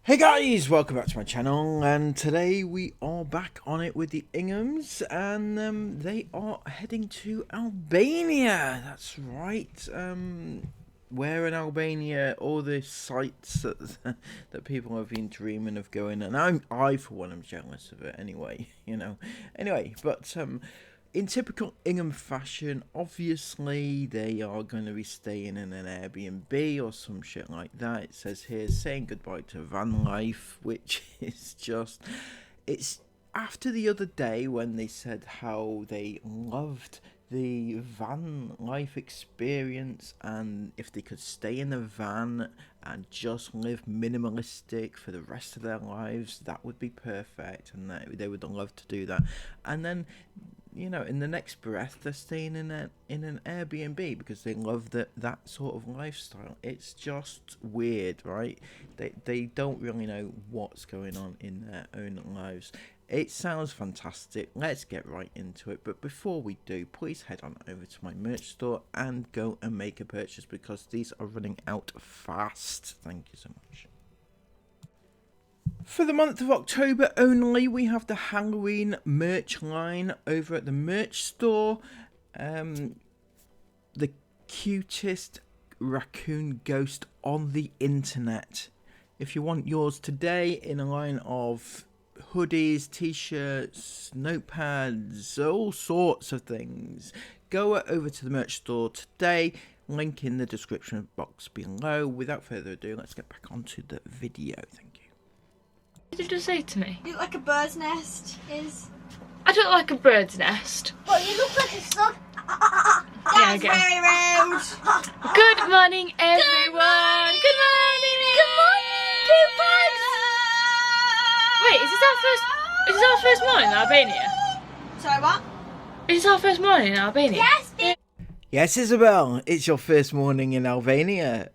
Hey guys, welcome back to my channel, and today we are back on it with the Inghams, and they are heading to Albania. That's right. Where in Albania? All the sites that that people have been dreaming of going, and I for one am jealous of it. Anyway, but in typical Ingham fashion, obviously they are going to be staying in an Airbnb or some shit like that. It says here, saying goodbye to van life, which is just... It's after the other day when they said how they loved the van life experience, and if they could stay in a van and just live minimalistic for the rest of their lives, that would be perfect, and they would love to do that. And then, you know, in the next breath, they're staying in an Airbnb because they love that sort of lifestyle. It's just weird, right? They don't really know what's going on in their own lives. It sounds fantastic. Let's get right into it. But before we do, please head on over to my merch store and go and make a purchase because these are running out fast. Thank you so much. For the month of October only, we have the Halloween merch line over at the merch store. The cutest raccoon ghost on the internet. If you want yours today in a line of hoodies, t-shirts, notepads, all sorts of things, go over to the merch store today. Link in the description box below. Without further ado, let's get back onto the video. Thank you. What did you just say to me? You look like a bird's nest is. I don't like a bird's nest. Well, you look like a slug. Yeah, That's very rude. Good morning, everyone. Good morning. Good morning, people. Wait, is this our first morning in Albania? Sorry, what? Is this our first morning in Albania? Yes, bitch. Yes, Isabelle, it's your first morning in Albania.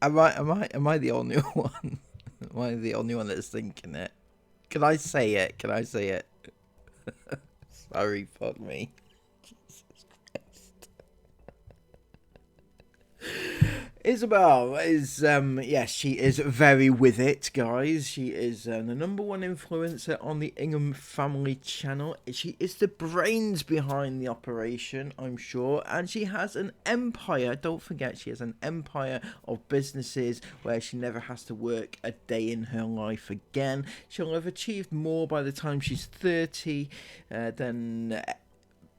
Am I the only one? Am I the only one that's thinking it? Can I say it? Sorry, fuck me. Jesus Christ. Isabelle is, yes, she is very with it, guys. She is the #1 influencer on the Ingham family channel. She is the brains behind the operation, I'm sure. And she has an empire. Don't forget, she has an empire of businesses where she never has to work a day in her life again. She'll have achieved more by the time she's 30 than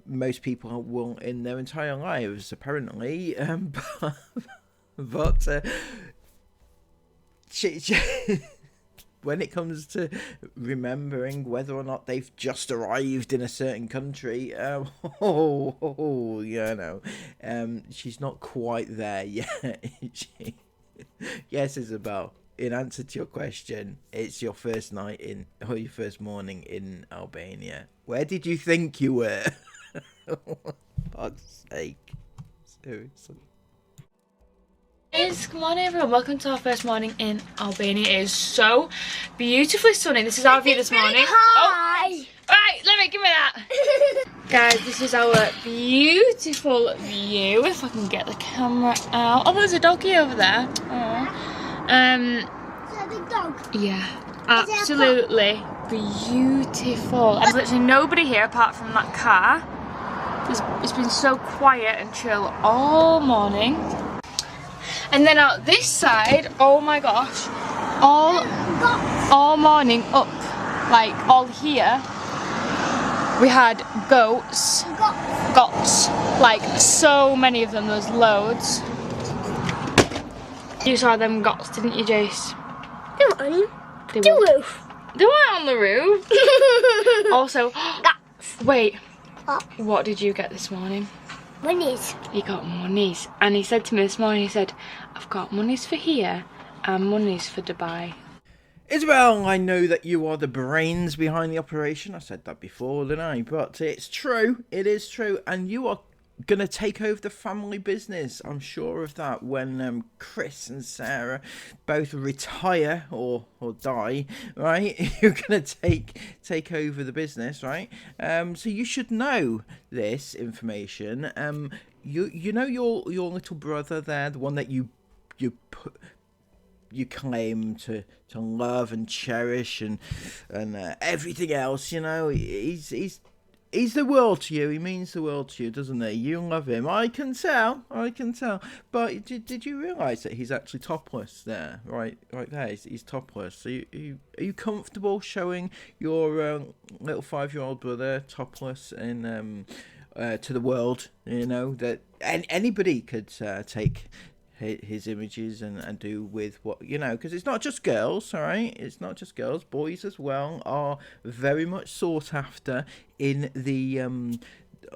most people will in their entire lives, apparently. But she when it comes to remembering whether or not they've just arrived in a certain country, she's not quite there yet. Yes, Isabelle, in answer to your question, it's your first night in, or your first morning in Albania. Where did you think you were? For God's sake. Seriously. Good morning, everyone. Welcome to our first morning in Albania. It is so beautifully sunny. This is our view this morning. Hi. Oh. Right, give me that. Guys, this is our beautiful view. If I can get the camera out. Oh, there's a doggy over there. Oh. Is that a big dog? Yeah, absolutely beautiful. There's literally nobody here apart from that car. It's been so quiet and chill all morning. And then out this side, oh my gosh, all morning up, like all here, we had goats, like so many of them, there's loads. You saw them goats, didn't you, Jace? Come on. The roof. They weren't on the roof. Also, wait, what did you get this morning? Monies. He got monies, and he said to me this morning, he said, I've got monies for here and monies for Dubai. Isabelle, I know that you are the brains behind the operation. I said that before, didn't I? But it's true. It is true. And you are going to take over the family business. I'm sure of that when Chris and Sarah both retire or die, right? You're going to take over the business, right? So you should know this information. You know your little brother there, the one that you you claim to love and cherish and everything else. You know, he's the world to you. He means the world to you, doesn't he? You love him. I can tell. But did you realise that he's actually topless there? Right there. He's topless. Are you comfortable showing your little 5-year-old brother topless in to the world? You know that anybody could take his images and do with what, you know, because it's not just girls, all right? It's not just girls. Boys as well are very much sought after in the you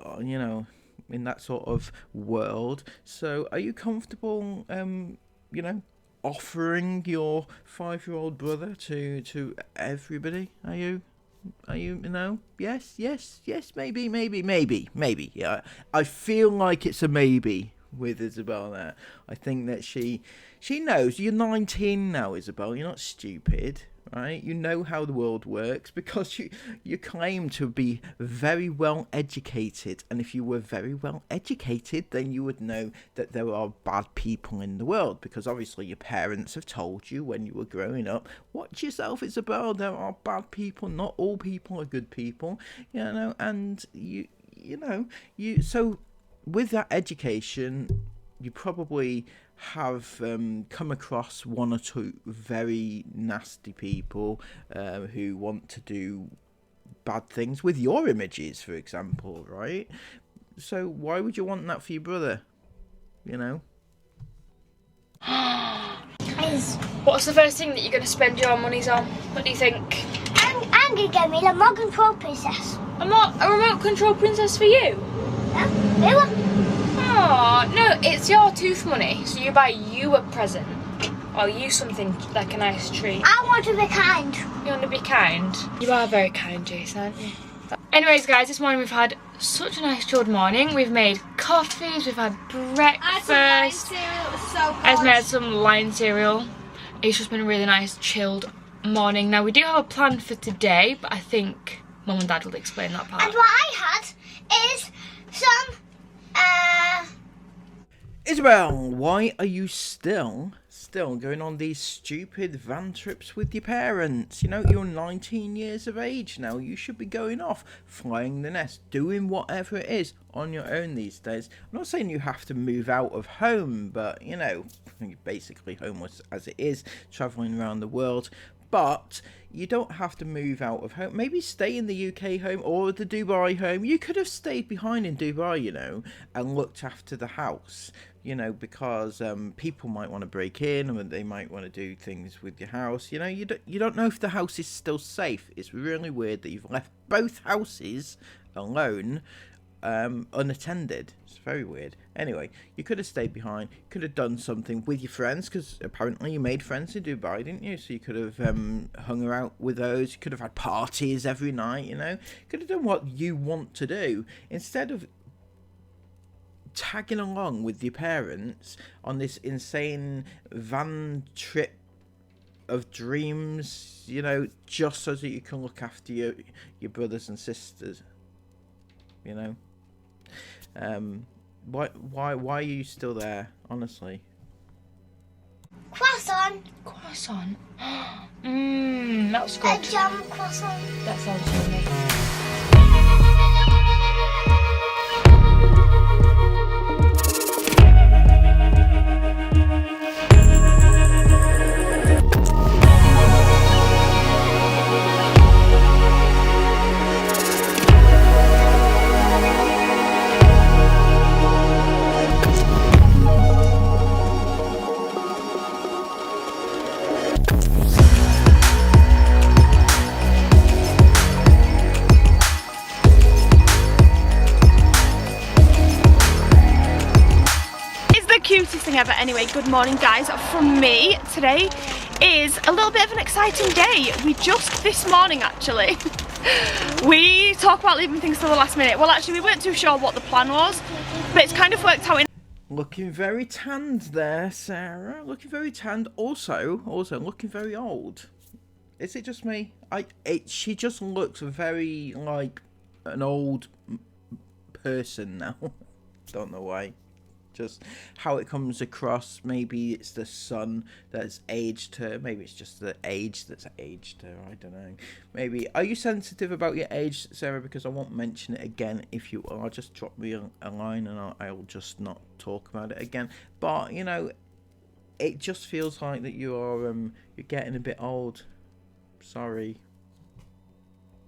know, in that sort of world. So are you comfortable you know, offering your 5-year-old brother to everybody? Are you, you know? Yes, maybe. Yeah, I feel like it's a maybe with Isabelle there. I think that she knows. You're 19 now, Isabelle. You're not stupid, right? You know how the world works because you claim to be very well educated, and if you were very well educated, then you would know that there are bad people in the world, because obviously your parents have told you when you were growing up. Watch yourself, Isabelle. There are bad people. Not all people are good people, you know. And you know, so with that education, you probably have come across one or two very nasty people who want to do bad things with your images, for example, right? So why would you want that for your brother? You know? What's the first thing that you're going to spend your monies on? What do you think? I'm going to get me a remote control princess. A remote control princess for you? Yeah, Oh, no, it's your tooth money, so you buy you a present. Or you something like a nice treat. I want to be kind. You want to be kind? You are very kind, Jason, aren't you? Anyways, guys, this morning we've had such a nice chilled morning. We've made coffees, we've had breakfast. Esme had some lion cereal. It's just been a really nice chilled morning. Now, we do have a plan for today, but I think Mum and Dad will explain that part. And what I had is some Isabelle, why are you still going on these stupid van trips with your parents? You know, you're 19 years of age now. You should be going off, flying the nest, doing whatever it is on your own these days. I'm not saying you have to move out of home, but, you know, you're basically homeless as it is, travelling around the world. But you don't have to move out of home. Maybe stay in the UK home or the Dubai home. You could have stayed behind in Dubai, you know, and looked after the house, you know, because people might want to break in and they might want to do things with your house. You know, you don't know if the house is still safe. It's really weird that you've left both houses alone, unattended. It's very weird. Anyway, you could have stayed behind, could have done something with your friends, because apparently you made friends in Dubai, didn't you? So you could have hung out with those. You could have had parties every night, you know. You could have done what you want to do instead of tagging along with your parents on this insane van trip of dreams, you know, just so that you can look after your brothers and sisters, you know. Why are you still there, honestly? croissant. Croissant. That was good. A jam croissant. That sounds yummy. Cutest thing ever. Anyway, good morning guys from me. Today is a little bit of an exciting day. We just this morning actually we talk about leaving things till the last minute. Well, actually we weren't too sure what the plan was, but it's kind of worked out in. Looking very tanned there, Sarah. Looking very tanned. Also looking very old. Is it just me? She just looks very like an old person now. Don't know why. just how it comes across. Maybe it's the sun that's aged her. Maybe it's just the age that's aged her. I don't know. Maybe, are you sensitive about your age, Sarah? Because I won't mention it again. If you are, just drop me a line and I'll just not talk about it again. But, you know, it just feels like that you are you're getting a bit old. Sorry.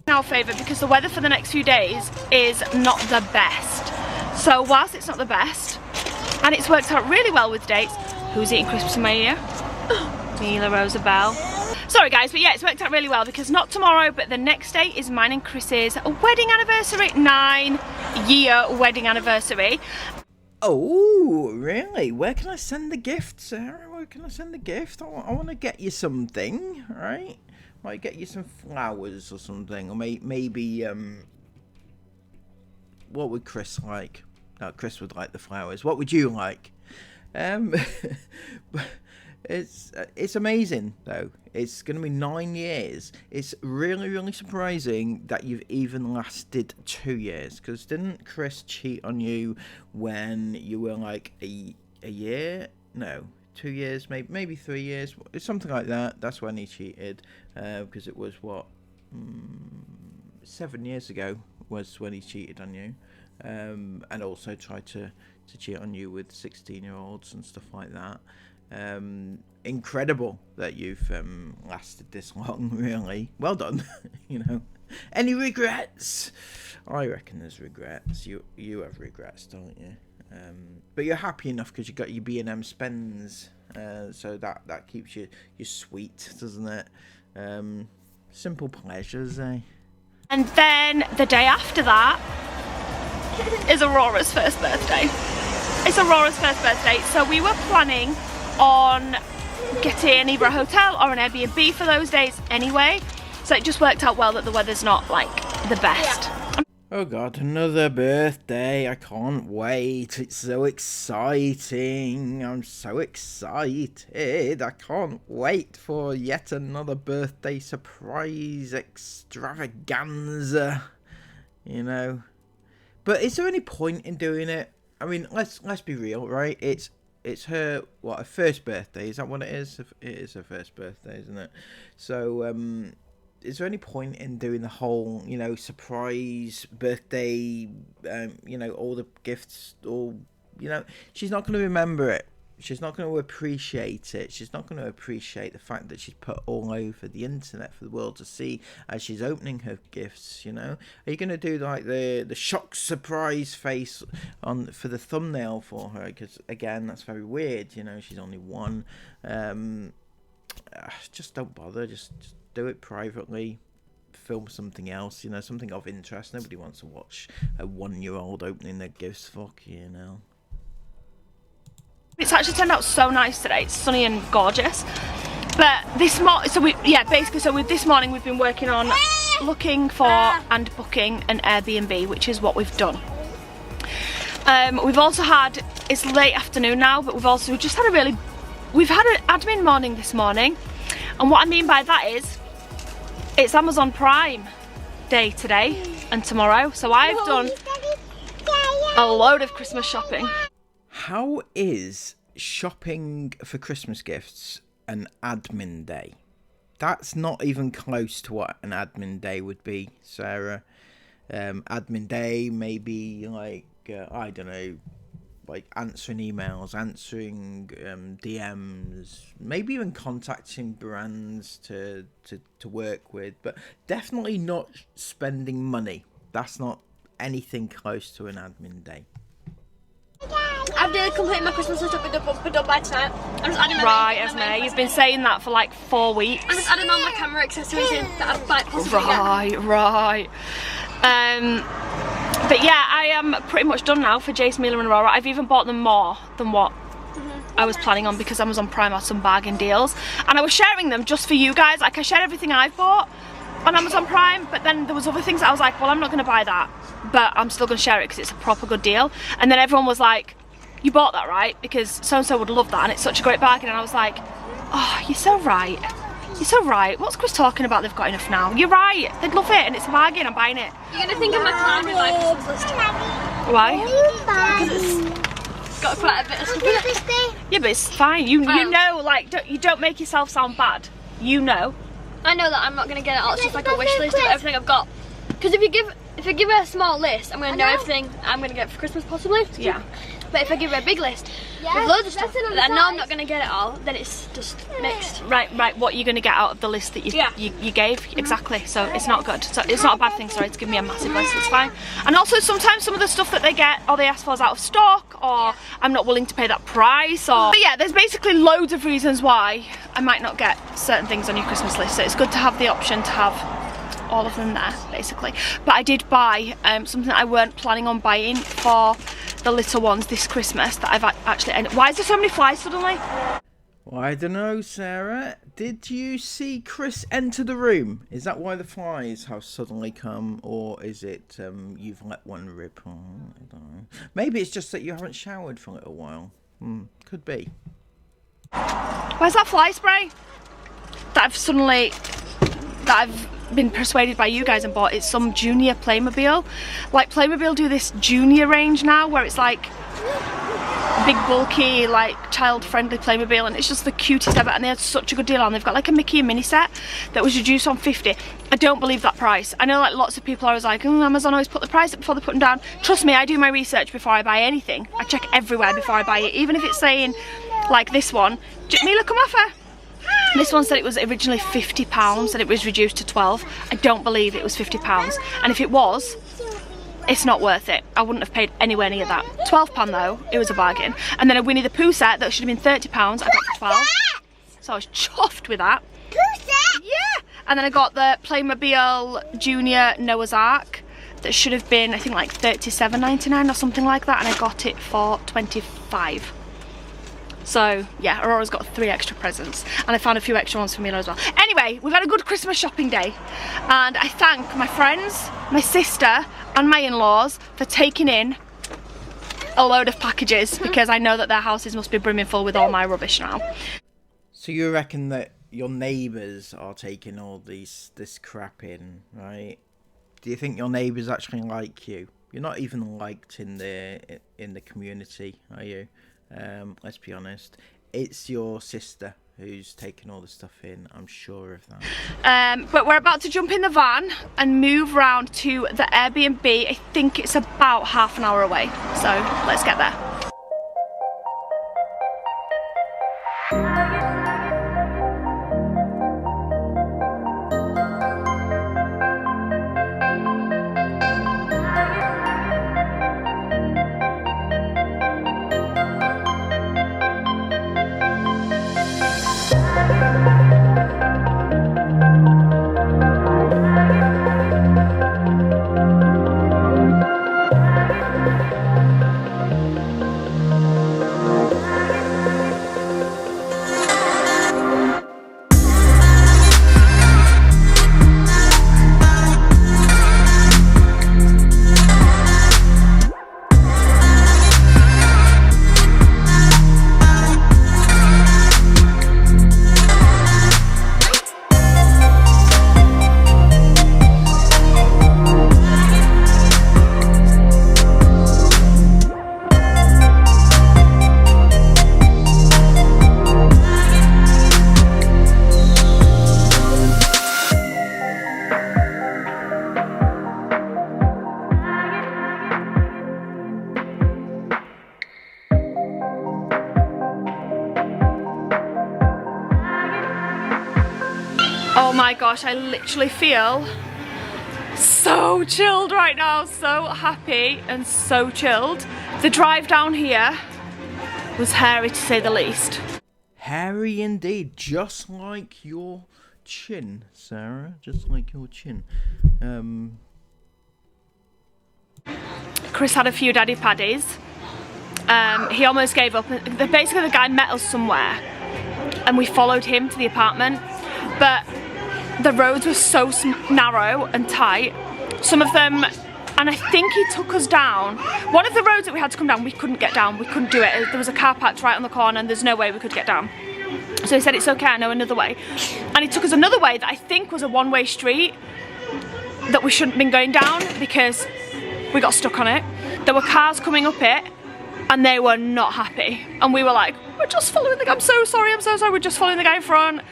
In our favour, because the weather for the next few days is not the best. So whilst it's not the best, and it's worked out really well with dates. Who's eating crisps in my ear? Mila, Isabelle. Sorry guys, but yeah, it's worked out really well because not tomorrow, but the next day is mine and Chris's wedding anniversary, 9-year wedding anniversary. Oh, really? Where can I send the gift, Sarah? Where can I send the gift? I want to get you something, right? Might get you some flowers or something, or maybe what would Chris like? No, Chris would like the flowers. What would you like? It's amazing though. It's going to be 9 years. It's really surprising that you've even lasted 2 years. Because didn't Chris cheat on you when you were like a year? No, 2 years, maybe 3 years. It's something like that. That's when he cheated. Because it was what 7 years ago was when he cheated on you. And also tried to cheat on you with 16-year-olds and stuff like that. Incredible that you've lasted this long, really. Well done. You know, any regrets? I reckon there's regrets. You have regrets, don't you? But you're happy enough because you got your B&M spends, so that keeps you sweet, doesn't it? Simple pleasures, eh? And then the day after that is Aurora's first birthday. It's Aurora's first birthday, so we were planning on getting either a hotel or an Airbnb for those days anyway, so it just worked out well that the weather's not like the best. Oh god, another birthday. I can't wait. It's so exciting. I'm so excited. I can't wait for yet another birthday surprise extravaganza. You know. But is there any point in doing it? I mean, let's be real, right? It's her, what, her first birthday? Is that what it is? It is her first birthday, isn't it? So, is there any point in doing the whole, you know, surprise birthday, you know, all the gifts, all, you know, she's not going to remember it. She's not going to appreciate it. She's not going to appreciate the fact that she's put all over the internet for the world to see as she's opening her gifts, you know? Are you going to do like the shock surprise face for the thumbnail for her? Because again, that's very weird, you know, she's only one. Just don't bother, just do it privately. Film something else, you know, something of interest. Nobody wants to watch a 1-year-old opening their gifts, fuck you know. It's actually turned out so nice today. It's sunny and gorgeous. But this this morning we've been working on looking for and booking an Airbnb, which is what we've done. We've also had, it's late afternoon now, but we've just had an admin morning this morning. And what I mean by that is, it's Amazon Prime Day today and tomorrow. So I've done a load of Christmas shopping. How is shopping for Christmas gifts an admin day? That's not even close to what an admin day would be, Sarah. Admin day, maybe like, I don't know, like answering emails, answering DMs, maybe even contacting brands to work with, but definitely not spending money. That's not anything close to an admin day. I've done complete my Christmas list up and done by tonight. I'm just adding my Right, Esme, you've been saying that for like 4 weeks. I'm just adding all my camera accessories in that I've like possibly Right. But yeah, I am pretty much done now for Jace, Mila and Aurora. I've even bought them more than what I was planning on because Amazon Prime had some bargain deals. And I was sharing them just for you guys. Like I shared everything I've bought on Amazon Prime, but then there was other things that I was like, well, I'm not going to buy that, but I'm still going to share it because it's a proper good deal. And then everyone was like, you bought that, right? Because so-and-so would love that and it's such a great bargain. And I was like, oh, you're so right. You're so right. What's Chris talking about? They've got enough now. You're right. They'd love it and it's a bargain. I'm buying it. You're going to think of my clown with my Christmas list. Why? Because it's got quite a bit of stuff in it. Yeah, but it's fine. You know, like, you don't make yourself sound bad. You know. I know that I'm not gonna get it all. It's just like a wish list of everything I've got. Because if you give her a small list, I'm gonna know everything I'm gonna get for Christmas possibly. Yeah. But if I give her a big list with loads of stuff that I know I'm not gonna get it all, then it's just mixed. Right. What you're gonna get out of the list that you gave exactly. So it's not good. So it's not a bad thing. Sorry, to give me a massive list. It's fine. And also sometimes some of the stuff that they get or they ask for is out of stock, or I'm not willing to pay that price. But yeah, there's basically loads of reasons why I might not get certain things on your Christmas list. So it's good to have the option to have all of them there, basically. But I did buy something I weren't planning on buying for the little ones this Christmas that I've actually ended. Why is there so many flies suddenly? Well, I don't know, Sarah. Did you see Chris enter the room? Is that why the flies have suddenly come, or is it you've let one rip? Oh, I don't know. Maybe it's just that you haven't showered for a little while. Could be. Where's that fly spray that I've been persuaded by you guys and bought? It's some junior Playmobil. Like, Playmobil do this junior range now where it's like big bulky, like child-friendly Playmobil, and it's just the cutest ever, and they had such a good deal on. They've got like a Mickey and Minnie set that was reduced on 50. I don't believe that price. I know like lots of people are always like, Amazon always put the price up before they put them down. Trust me, I do my research before I buy anything. I check everywhere before I buy it, even if it's saying like this one, Mila, come off her. This one said it was originally £50 and it was reduced to 12. I don't believe it was £50, and if it was, it's not worth it. I wouldn't have paid anywhere near that. £12 though, it was a bargain. And then a Winnie the Pooh set that should have been £30, I got for 12. So I was chuffed with that. Pooh set? Yeah. And then I got the Playmobil Junior Noah's Ark that should have been, I think, like $37.99 or something like that, and I got it for $25. So yeah, Aurora's got 3 extra presents, and I found a few extra ones for Mila as well. Anyway, we've had a good Christmas shopping day, and I thank my friends, my sister and my in-laws for taking in a load of packages, because I know that their houses must be brimming full with all my rubbish now. So you reckon that your neighbours are taking all this crap in, right? Do you think your neighbours actually like you? You're not even liked in the community, are you? Let's be honest. It's your sister who's taking all the stuff in, I'm sure of that. But we're about to jump in the van and move round to the Airbnb. I think it's about half an hour away, so let's get there. Oh my gosh, I literally feel so chilled right now, so happy and so chilled. The drive down here was hairy to say the least. Hairy indeed, just like your chin, Sarah, just like your chin. Chris had a few daddy paddies. He almost gave up. Basically the guy met us somewhere and we followed him to the apartment, but the roads were so narrow and tight, some of them, and I think he took us down. One of the roads that we had to come down, we couldn't get down, we couldn't do it. There was a car parked right on the corner and there's no way we could get down. So he said, it's okay, I know another way. And he took us another way that I think was a one-way street that we shouldn't have been going down because we got stuck on it. There were cars coming up it and they were not happy. And we were like, we're just following the guy. I'm so sorry, we're just following the guy in front.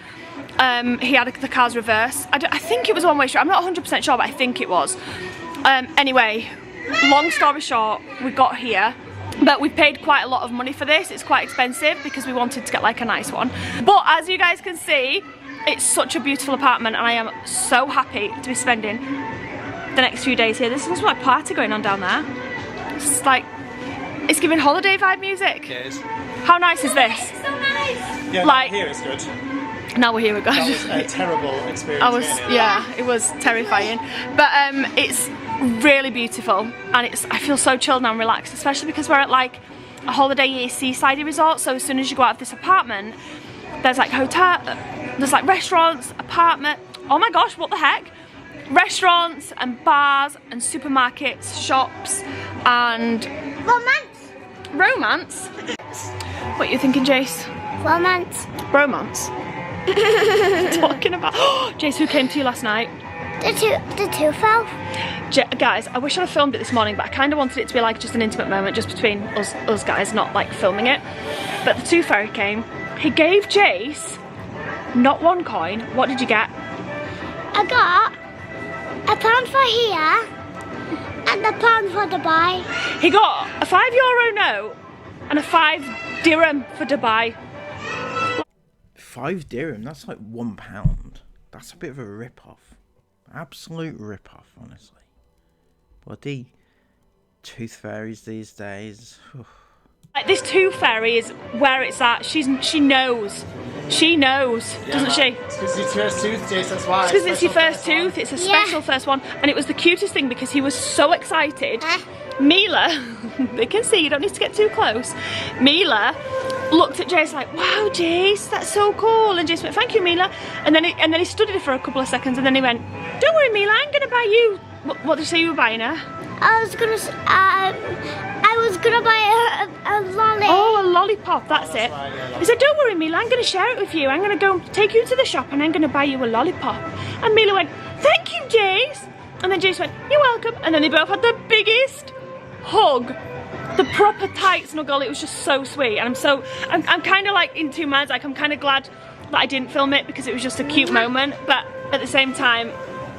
He had the car's reverse. I think it was one-way street. I'm not 100% sure, but I think it was. Anyway, long story short, we got here. But we paid quite a lot of money for this. It's quite expensive because we wanted to get like a nice one. But as you guys can see, it's such a beautiful apartment and I am so happy to be spending the next few days here. There's some like party going on down there. It's like, it's giving holiday vibe music. It is. How nice is this? So nice. Yeah, Like- here it's good. Now we're here, we're That was a terrible experience. yeah, it was terrifying. But it's really beautiful and I feel so chilled now and relaxed, especially because we're at like a holiday seaside resort. So as soon as you go out of this apartment, there's like there's like restaurants, apartment, oh my gosh, what the heck? Restaurants and bars and supermarkets, shops and romance. What are you thinking, Jace? Romance. Talking about Jace, who came to you last night? The tooth fell. Guys, I wish I had filmed it this morning, but I kind of wanted it to be like just an intimate moment just between us guys, not like filming it. But the tooth fairy came. He gave Jace not one coin. What did you get? I got £1 for here and £1 for Dubai. He got a €5 note and a 5 dirham for Dubai. 5 dirham, that's like £1. That's a bit of a rip-off. Absolute rip-off, honestly. Bloody tooth fairies these days. Like, this tooth fairy is where it's at. She knows. She knows, doesn't she? It's because it's your first tooth, Jace, that's why. It's because it's your first tooth. It's a special first one. And it was the cutest thing because he was so excited. Mila, they can see, you don't need to get too close. Mila looked at Jace like, wow, Jace, that's so cool. And Jace went, thank you, Mila. And then he studied it for a couple of seconds and then he went, don't worry, Mila, I'm going to buy you. What did you say you were buying her? I was gonna buy a lolly. Oh, a lollipop, that's it. He said, don't worry, Mila, I'm going to share it with you. I'm going to go take you to the shop and I'm going to buy you a lollipop. And Mila went, thank you, Jace. And then Jace went, you're welcome. And then they both had the biggest hug. The proper tight snuggle. It was just so sweet. And I'm kind of like in two minds. Like, I'm kind of glad that I didn't film it because it was just a cute moment. But at the same time,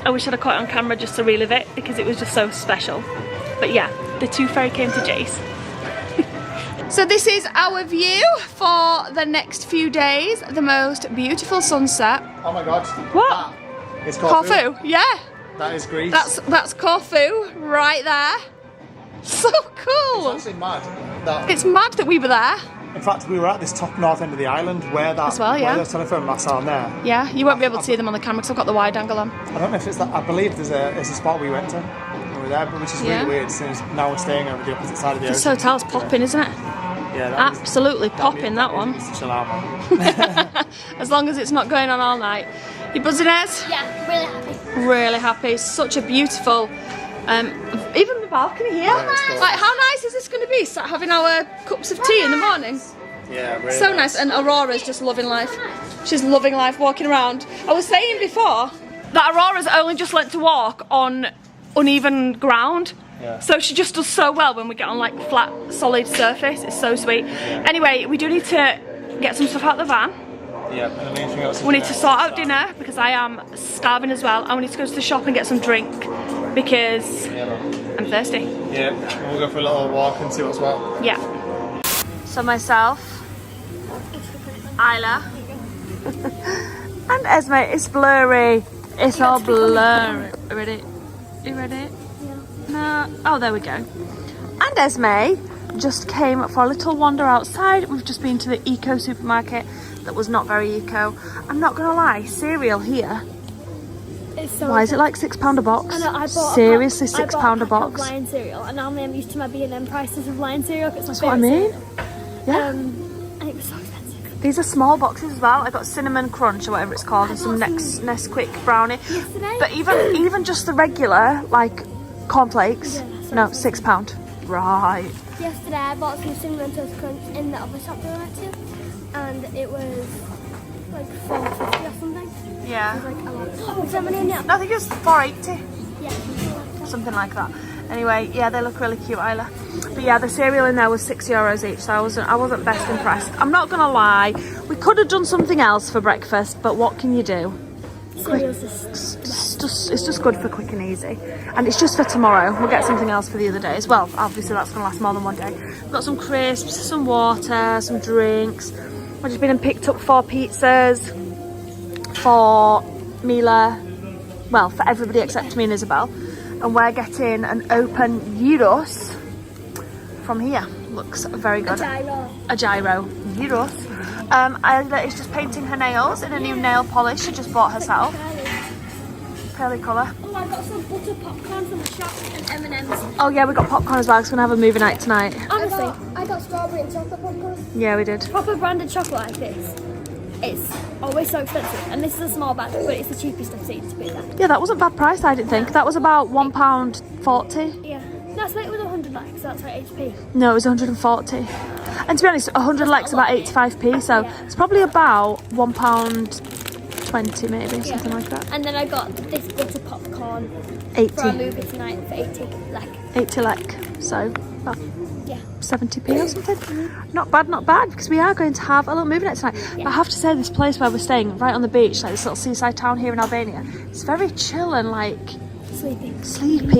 I wish I'd have caught it on camera just to relive it because it was just so special. But yeah, the tooth fairy came to Jace. So this is our view for the next few days. The most beautiful sunset. Oh my god. What? It's Corfu. Corfu, yeah. That is Greece. That's Corfu right there. So cool. It's actually mad. That, It's mad that we were there. in fact, we were at this top north end of the island where that As well, yeah. where those telephone masts are there. Yeah, you won't be able to see them on the camera because I've got the wide angle on. I don't know if it's that. I believe it's a spot we went to. We were there, which is Yeah. really weird since now we're staying over the opposite side of the This ocean. hotel's popping, isn't it? Yeah, that is- Absolutely popping, that one. It's a chill out, man. As long as it's not going on all night. You buzzing, Ez? Yeah, really happy. Really happy. Such a beautiful, even the balcony here. it's Like, how nice is this going to be? Sat having our cups of tea in the morning. Yeah, really So nice. And Aurora's just loving life. She's loving life walking around. I was saying before that Aurora's only just learnt to walk on uneven ground. Yeah. So she just does so well when we get on like flat, solid surface. It's so sweet. Anyway, we do need to get some stuff out of the van. Yeah, and the main thing else is We need to sort out dinner because I am starving as well. And we need to go to the shop and get some drink because I'm thirsty. Yeah, and we'll go for a little walk and see what's what. Yeah. So myself, Isla, and Esme. It's blurry. It's all blurry. Ready? You ready? No. Oh, there we go. And Esme just came for a little wander outside. We've just been to the eco supermarket that was not very eco. I'm not gonna lie, cereal here. It's so Why is it like £6 a box? I know, I bought Seriously, I bought £6 a pack of box. Lion cereal, and now I'm used to my B&M prices of Lion cereal. It's my That's what I favourite mean. cereal. Yeah. And it was so expensive. These are small boxes as well. I got cinnamon crunch or whatever it's called, and some Nesquik brownie. Yesterday? But even just the regular like cornflakes, Yeah, that's no, what £6. Right. Yesterday I bought some cinnamon toast crunch in the other shop we went to, and it was like $4.50 or something. It Yeah. was like a lot. Was there money in it? I think it's £4.80, Yeah. something like that. Anyway, yeah, they look really cute, Isla. But But yeah, the cereal in there was €6 each, so I wasn't best impressed. I'm not gonna lie, we could have done something else for breakfast, but what can you do? It's just good for quick and easy, and it's just for tomorrow. We'll get something else for the other days. Well, obviously that's gonna last more than one day. We've got some crisps, some water, some drinks. I've just been and picked up 4 pizzas for Mila, well, for everybody except me and Isabelle, and we're getting an open gyros from here. Looks very good. A gyro. Gyros. Isla is just painting her nails in a new nail polish she just bought herself. Pearly colour. Oh, I got some butter popcorn from the shop and M&M's. Oh yeah, we got popcorn as well. We're gonna have a movie night tonight. Honestly, I got strawberry and chocolate popcorn. Yeah, we did. Proper branded chocolate like this. It's always so expensive, and this is a small bag, but it's the cheapest I've seen to be there. Yeah, that wasn't bad price, I didn't think. That was about £1.40. Yeah. That's why it was 100 likes, so that's like HP. No, it was 140. And to be honest, 100 likes about 85p, so it's probably about £1.20 maybe, something like that. And then I got this butter popcorn 80. for a movie tonight for 80 lek. 80 lek, so about Yeah. 70p or something. Not bad, because we are going to have a little movie night tonight. Yeah. But I have to say, this place where we're staying, right on the beach, like this little seaside town here in Albania, it's very chill and like sleepy,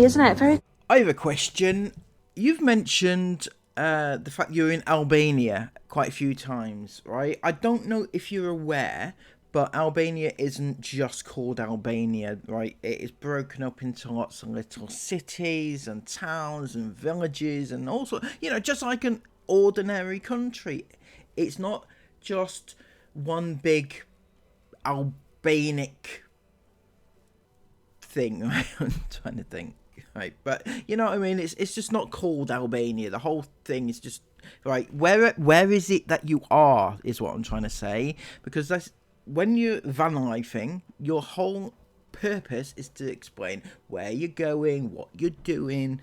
isn't it? Very. I have a question. You've mentioned the fact you're in Albania quite a few times, right? I don't know if you're aware, but Albania isn't just called Albania, right? It is broken up into lots of little cities and towns and villages and also, just like an ordinary country. It's not just one big Albanic thing. I'm trying to think. Right, but you know what I mean. It's just not called Albania. The whole thing is just right. Where is it that you are? Is what I'm trying to say. Because that's when you're van lifing, your whole purpose is to explain where you're going, what you're doing,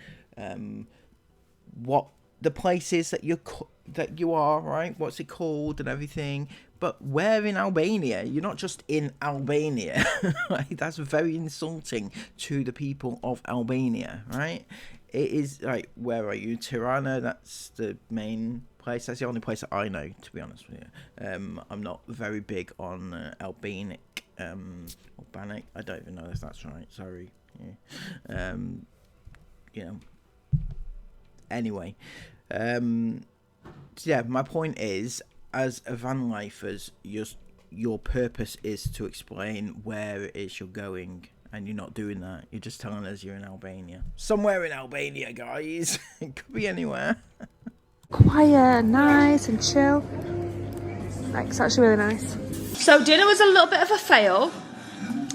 what the place is that you are. Right, what's it called and everything. But where in Albania? You're not just in Albania. Right? That's very insulting to the people of Albania, right? It is, like, where are you? Tirana, that's the main place. That's the only place that I know, to be honest with you. I'm not very big on Albanic, Albanic. I don't even know if that's right. Sorry. Yeah. Anyway. Yeah, my point is, as a van lifers, your purpose is to explain where it is you're going, and you're not doing that. You're just telling us you're in Albania. Somewhere in Albania, guys. It could be anywhere. Quiet, nice and chill. Like, it's actually really nice. So dinner was a little bit of a fail.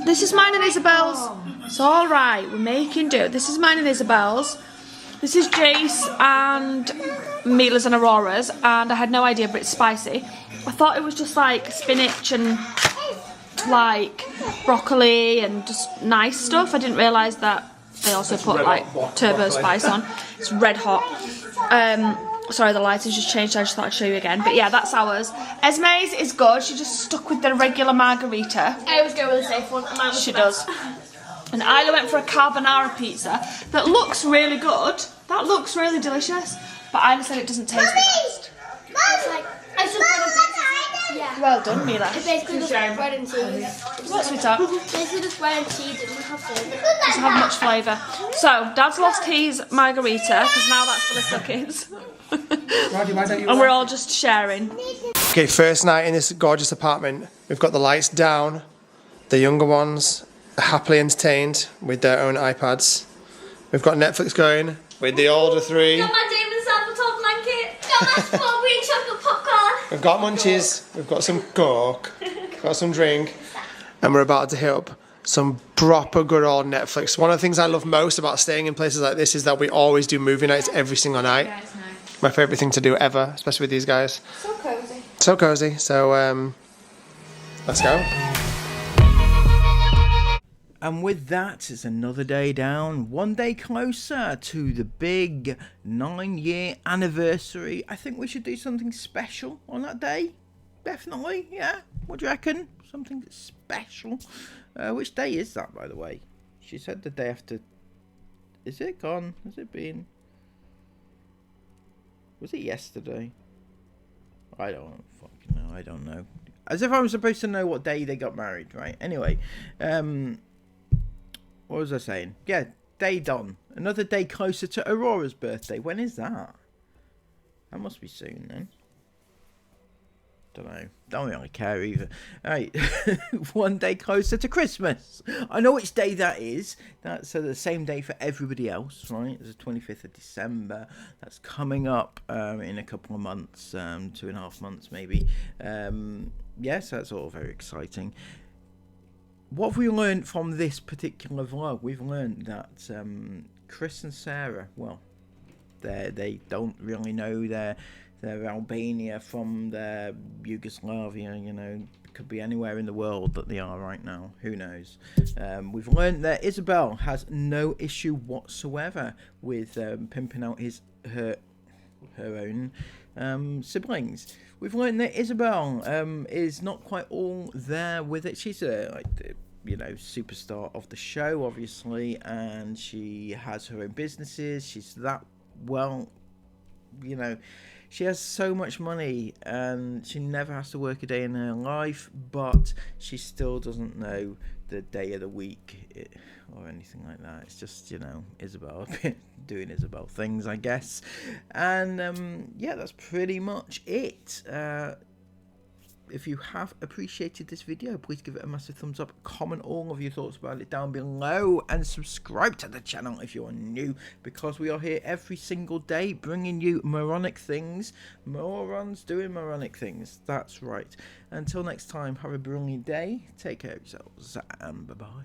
This is mine and Isabelle's. It's all right. We're making do. This is mine and Isabelle's. This is Jace and Mila's and Aurora's, and I had no idea, but it's spicy. I thought it was just like spinach and like broccoli and just nice stuff. I didn't realise that they also put like turbo spice on. It's red hot. Sorry, the light has just changed, so I just thought I'd show you again. But yeah, that's ours. Esme's is good. She just stuck with the regular margarita. I always go with the safe one, and mine was She the best. does. And Isla went for a carbonara pizza that looks really good. That looks really delicious. But Isla said it doesn't taste the best. It's like, I just bread and yeah. Well done, Mila. It's basically just bread and cheese. What's with that? Basically just bread and cheese, it doesn't have flavour. Doesn't have much flavour. So, Dad's lost his margarita, because now that's for the kids. Roddy, why don't you... And we're all just sharing. Okay, first night in this gorgeous apartment. We've got the lights down. The younger ones are happily entertained with their own iPads. We've got Netflix going with the older three. Got my David Salvatore blanket. Got my strawberry and chocolate popcorn. We've got munchies. We've got some Coke. Got some drink. And we're about to hit up some proper good old Netflix. One of the things I love most about staying in places like this is that we always do movie nights every single night. Yeah, it's nice. My favourite thing to do ever, especially with these guys. So cosy. So cosy. So, let's go. And with that, it's another day down, one day closer to the big 9-year anniversary. I think we should do something special on that day. Definitely, yeah. What do you reckon? Something special. Which day is that, by the way? She said the day after. Is it gone? Has it been? Was it yesterday? I don't fucking know. I don't know. As if I'm supposed to know what day they got married, right? Anyway, what was I saying? Yeah, day done. Another day closer to Aurora's birthday. When is that? That must be soon then. Don't know. Don't really care either. Alright, one day closer to Christmas. I know which day that is. That's the same day for everybody else, right? It's the 25th of December. That's coming up in a couple of months, 2.5 months maybe. Yes, that's all very exciting. What have we learned from this particular vlog? We've learned that Chris and Sarah, well, they don't really know their Albania from their Yugoslavia, you know. Could be anywhere in the world that they are right now. Who knows? We've learned that Isabelle has no issue whatsoever with pimping out her own siblings. We've learned that Isabelle is not quite all there with it. She's you know, superstar of the show, obviously, and she has her own businesses. She's that, well, you know, she has so much money and she never has to work a day in her life, but she still doesn't know the day of the week or anything like that. It's just, you know, Isabelle doing Isabelle things, I guess. And yeah, that's pretty much it. If you have appreciated this video, please give it a massive thumbs up, comment all of your thoughts about it down below, and subscribe to the channel if you're new, because we are here every single day bringing you moronic things. Morons doing moronic things, that's right. Until next time, have a brilliant day, take care of yourselves, and bye-bye.